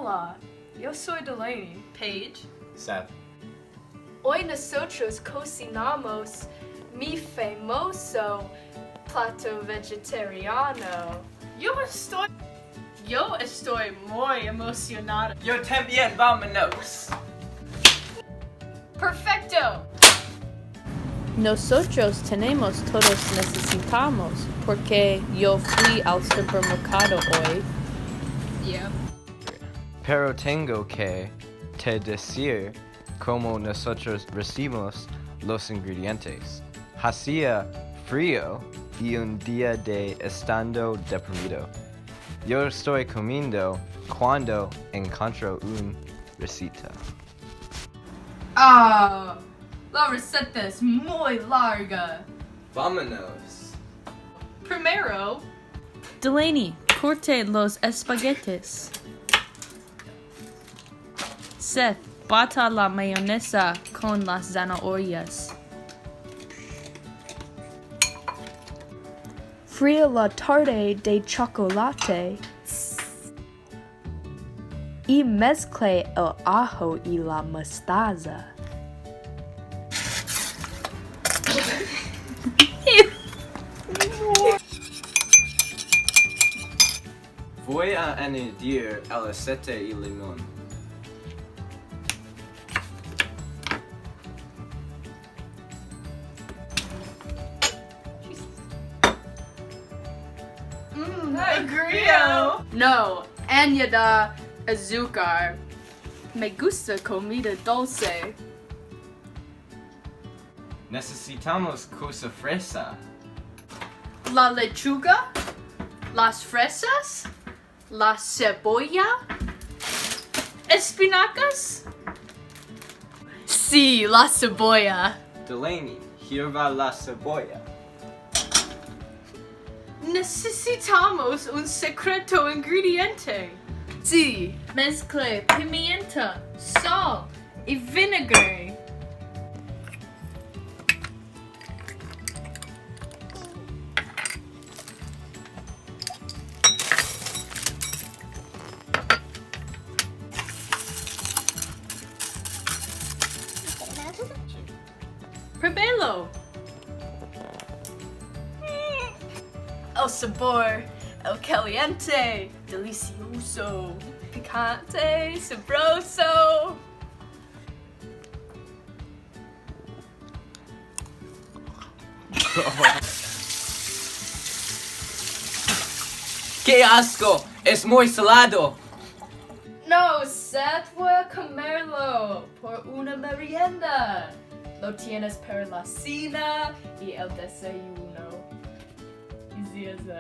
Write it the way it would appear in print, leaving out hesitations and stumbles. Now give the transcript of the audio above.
Hola, yo soy Delaney. Paige. Seth. Hoy nosotros cocinamos mi famoso plato vegetariano. Yo estoy muy emocionada. Yo también, vámonos. Perfecto. Nosotros tenemos todos necesitamos porque yo fui al supermercado hoy. Yeah. Pero tengo que te decir cómo nosotros recibimos los ingredientes. Hacía frío y un día de estando deprimido. Yo estoy comiendo cuando encuentro una receta. La receta es muy larga. Vámonos. Primero, Delaney, corte los espaguetis. Seth, bata la mayonesa con las zanahorias. Fría la tarde de chocolate. Y mezcle el ajo y la mostaza. Voy a añadir el aceite y limón. agrio. No, añada azúcar. Me gusta comida dulce. Necesitamos cosa fresa. La lechuga, las fresas, la cebolla, espinacas. Sí, la cebolla. Delaney, here va la cebolla. Necesitamos un secreto ingrediente. Sí, mezcle pimienta, sal y vinagre. Pruébelo. El sabor, el caliente, delicioso, picante, sabroso. ¡Qué asco! ¡Es muy salado! No, Seth, voy a comerlo por una merienda. Lo tienes para la cena y el desayuno. Easy as that.